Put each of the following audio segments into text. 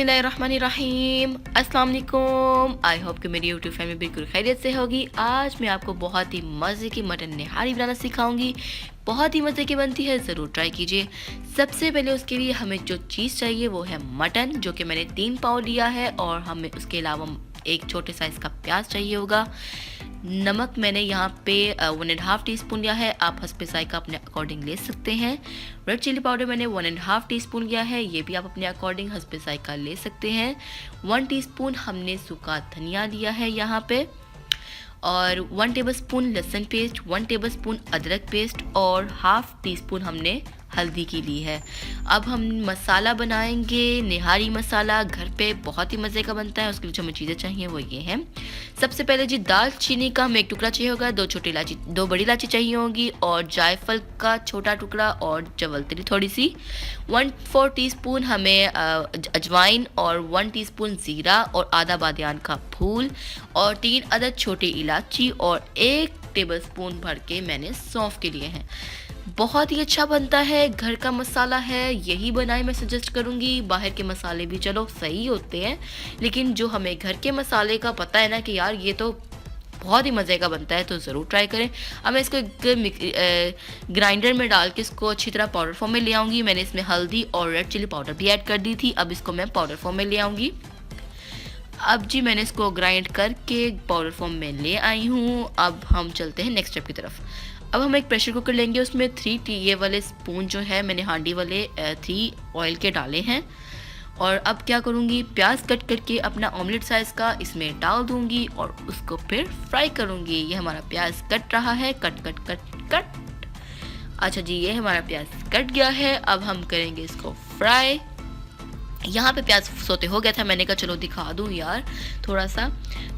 बिस्मिल्लाहिर्रहमानिर्रहीम, अस्सलाम वालेकुम। आई होप कि मेरी यूट्यूब फैमिली बिल्कुल खैरियत से होगी। आज मैं आपको बहुत ही मज़े की मटन निहारी बनाना सिखाऊंगी। बहुत ही मज़े की बनती है, ज़रूर ट्राई कीजिए। सबसे पहले उसके लिए हमें जो चीज़ चाहिए वो है मटन, जो कि मैंने 3 पाव लिया है, और हमें उसके अलावा एक छोटे साइज़ का प्याज चाहिए होगा। नमक मैंने यहाँ पे 1.5 टीस्पून लिया है, आप हस्बे ज़ायक़ा अपने अकॉर्डिंग ले सकते हैं। रेड चिली पाउडर मैंने 1.5 टीस्पून लिया है, ये भी आप अपने अकॉर्डिंग हस्बे ज़ायक़ा ले सकते हैं। 1 टीस्पून हमने सूखा धनिया लिया है यहाँ पे, और 1 टेबलस्पून लहसुन पेस्ट, 1 टेबलस्पून अदरक पेस्ट, और हाफ़ टी स्पून हमने हल्दी की ली है। अब हम मसाला बनाएंगे, निहारी मसाला घर पे बहुत ही मज़े का बनता है। उसके लिए जो हमें चीज़ें चाहिए वो ये हैं। सबसे पहले जी दालचीनी का हमें 1 टुकड़ा चाहिए होगा, 2 छोटी इलायची, 2 बड़ी इलायची चाहिए होगी, और जायफल का छोटा टुकड़ा, और जवलतरी थोड़ी सी। 1/4 टीस्पून हमें अजवाइन, और 1 टीस्पून ज़ीरा, और आधा बादियान का फूल, और 3 अदद छोटी इलायची, और 1 टेबलस्पून भर के मैंने सौंफ के लिए हैं। बहुत ही अच्छा बनता है, घर का मसाला है, यही बनाए मैं सजेस्ट करूँगी। बाहर के मसाले भी चलो सही होते हैं, लेकिन जो हमें घर के मसाले का पता है ना कि यार ये तो बहुत ही मज़े का बनता है, तो ज़रूर ट्राई करें। अब मैं इसको ग्राइंडर में डाल के इसको अच्छी तरह पाउडर फॉर्म में ले आऊँगी। मैंने इसमें हल्दी और रेड चिली पाउडर भी ऐड कर दी थी, अब इसको मैं पाउडर फॉर्म में ले आऊँगी। अब जी मैंने इसको ग्राइंड करके पाउडर फॉर्म में ले आई हूँ। अब हम चलते हैं नेक्स्ट स्टेप की तरफ। अब हम एक प्रेशर कुकर लेंगे, उसमें 3 ये वाले स्पून जो है मैंने हांडी वाले 3 ऑयल के डाले हैं। और अब क्या करूँगी, प्याज कट करके अपना ऑमलेट साइज़ का इसमें डाल दूँगी, और उसको फिर फ्राई करूँगी। ये हमारा प्याज कट रहा है, कट कट कट कट। अच्छा जी, ये हमारा प्याज कट गया है। अब हम करेंगे इसको फ्राई। यहाँ पे प्याज सोते हो गया था, मैंने कहा चलो दिखा दूँ यार थोड़ा सा।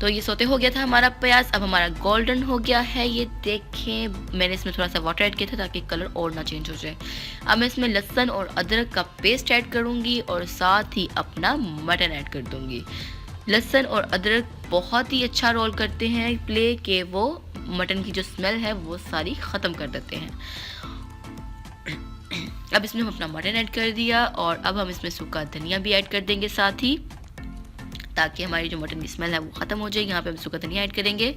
तो ये सोते हो गया था हमारा प्याज, अब हमारा गोल्डन हो गया है। ये देखें, मैंने इसमें थोड़ा सा वाटर ऐड किया था ताकि कलर और ना चेंज हो जाए। अब मैं इसमें लहसुन और अदरक का पेस्ट ऐड करूँगी, और साथ ही अपना मटन ऐड कर दूँगी। लहसुन और अदरक बहुत ही अच्छा रोल करते हैं प्ले के, वो मटन की जो स्मेल है वो सारी ख़त्म कर देते हैं। अब इसमें हम अपना मटन ऐड कर दिया, और अब हम इसमें सूखा धनिया भी ऐड कर देंगे साथ ही, ताकि हमारी जो मटन की स्मेल है वो ख़त्म हो जाए। यहाँ पे हम सूखा धनिया ऐड करेंगे,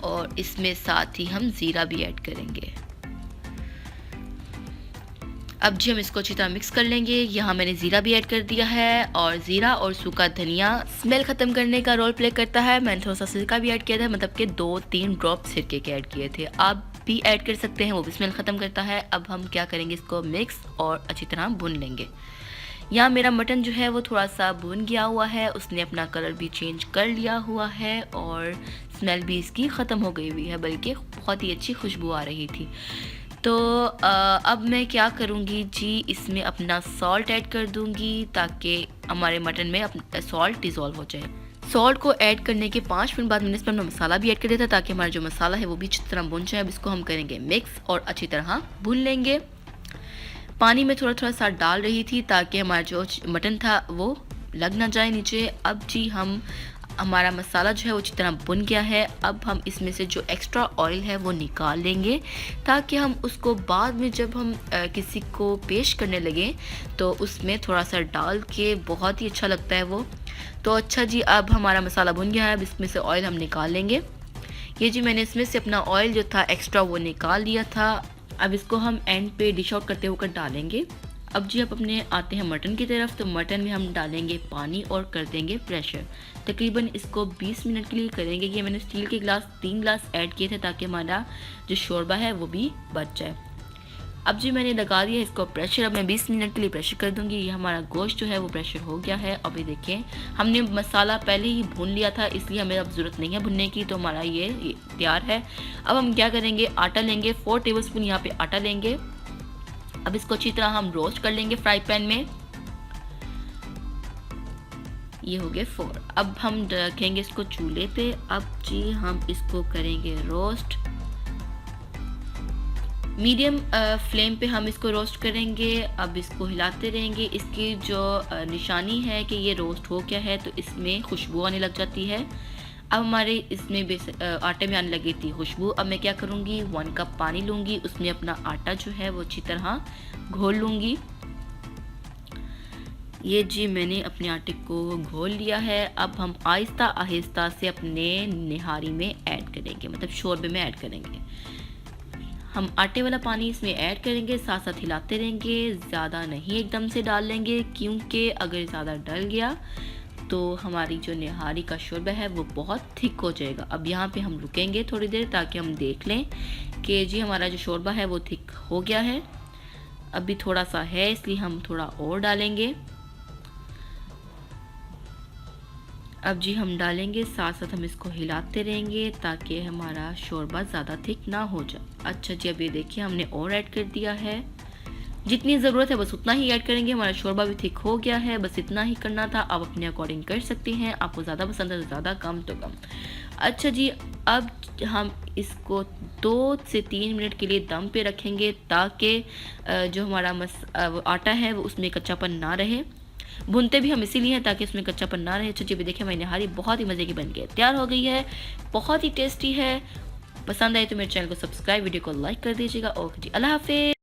और इसमें साथ ही हम ज़ीरा भी ऐड करेंगे। अब जी हम इसको अच्छी तरह मिक्स कर लेंगे। यहाँ मैंने ज़ीरा भी ऐड कर दिया है, और ज़ीरा और सूखा धनिया स्मेल ख़त्म करने का रोल प्ले करता है। मैंने थोड़ा सा सिरका भी ऐड किया था, मतलब कि 2-3 ड्रॉप सिरके के ऐड किए थे। आप भी ऐड कर सकते हैं, वो भी स्मेल ख़त्म करता है। अब हम क्या करेंगे, इसको मिक्स और अच्छी तरह भून लेंगे। यहाँ मेरा मटन जो है वो थोड़ा सा भुन गया हुआ है, उसने अपना कलर भी चेंज कर लिया हुआ है, और स्मेल भी इसकी ख़त्म हो गई हुई है, बल्कि बहुत ही अच्छी खुशबू आ रही थी। तो अब मैं क्या करूँगी जी, इसमें अपना सॉल्ट ऐड कर दूँगी, ताकि हमारे मटन में अपना सॉल्ट डिज़ोल्व हो जाए। सॉल्ट को ऐड करने के 5 मिनट बाद मैंने इसमें अपना मसाला भी ऐड कर दिया था, ताकि हमारा जो मसाला है वो भी अच्छी तरह भुन जाए। अब इसको हम करेंगे मिक्स, और अच्छी तरह भून लेंगे। पानी में थोड़ा थोड़ा सा डाल रही थी, ताकि हमारा जो मटन था वो लग ना जाए नीचे। अब जी हमारा मसाला जो है वो अच्छी तरह भुन गया है। अब हम इसमें से जो एक्स्ट्रा ऑयल है वो निकाल लेंगे, ताकि हम उसको बाद में जब हम किसी को पेश करने लगें तो उसमें थोड़ा सा डाल के, बहुत ही अच्छा लगता है वो। तो अच्छा जी, अब हमारा मसाला भुन गया है, अब इसमें से ऑयल हम निकाल लेंगे। ये जी मैंने इसमें से अपना ऑयल जो था एक्स्ट्रा वो निकाल लिया था। अब इसको हम एंड पे डिश आउट करते होकर डालेंगे। अब जी आप अपने आते हैं मटन की तरफ। तो मटन में हम डालेंगे पानी और कर देंगे प्रेशर। तकरीबन इसको 20 मिनट के लिए करेंगे। ये मैंने स्टील के गिलास 3 गिलास ऐड किए थे, ताकि हमारा जो शोरबा है वो भी बच जाए। अब जी मैंने लगा दिया इसको प्रेशर। अब मैं 20 मिनट के लिए प्रेशर कर दूंगी। ये हमारा गोश्त जो है वो प्रेशर हो गया है। अभी देखें, हमने मसाला पहले ही भून लिया था, इसलिए हमें अब ज़रूरत नहीं है भुनने की, तो हमारा ये तैयार है। अब हम क्या करेंगे, आटा लेंगे, 4 टेबलस्पून यहाँ पे आटा लेंगे। अब इसको अच्छी तरह हम रोस्ट कर लेंगे फ्राई पैन में। ये हो गए 4। अब हम रखेंगे इसको चूल्हे पे। अब जी हम इसको करेंगे रोस्ट। मीडियम फ्लेम पे हम इसको रोस्ट करेंगे। अब इसको हिलाते रहेंगे। इसकी जो निशानी है कि ये रोस्ट हो गया है, तो इसमें खुशबू आने लग जाती है। अब हमारे इसमें आटे में आने लगी थी खुशबू। अब मैं क्या करूँगी, 1 कप पानी लूँगी, उसमें अपना आटा जो है वो अच्छी तरह घोल लूँगी। ये जी मैंने अपने आटे को घोल लिया है। अब हम आहिस्ता आहिस्ता से अपने निहारी में ऐड करेंगे, मतलब शोरबे में ऐड करेंगे। हम आटे वाला पानी इसमें ऐड करेंगे, साथ साथ हिलाते रहेंगे, ज़्यादा नहीं एकदम से डाल लेंगे, क्योंकि अगर ज़्यादा डल गया तो हमारी जो निहारी का शोरबा है वो बहुत थिक हो जाएगा। अब यहाँ पे हम रुकेंगे थोड़ी देर ताकि हम देख लें कि जी हमारा जो शोरबा है वो थिक हो गया है। अभी थोड़ा सा है इसलिए हम थोड़ा और डालेंगे। अब जी हम डालेंगे, साथ साथ हम इसको हिलाते रहेंगे ताकि हमारा शोरबा ज़्यादा थिक ना हो जाए। अच्छा जी, अब ये देखिए हमने और ऐड कर दिया है। जितनी ज़रूरत है बस उतना ही ऐड करेंगे। हमारा शोरबा भी थिक हो गया है, बस इतना ही करना था। आप अपने अकॉर्डिंग कर सकते हैं, आपको ज़्यादा पसंद है तो ज़्यादा, कम तो कम। अच्छा जी, अब हम इसको 2 से 3 मिनट के लिए दम पे रखेंगे ताकि जो हमारा आटा है वो उसमें कच्चापन ना रहे। भूनते भी हम इसीलिए हैं ताकि उसमें कच्चापन ना रहे। अच्छा जी, देखिए हमारी निहारी बहुत ही मज़े की बन के तैयार हो गई है, बहुत ही टेस्टी है। पसंद आए तो मेरे चैनल को सब्सक्राइब, वीडियो को लाइक कर दीजिएगा। ओके जी, अल्लाह हाफिज़।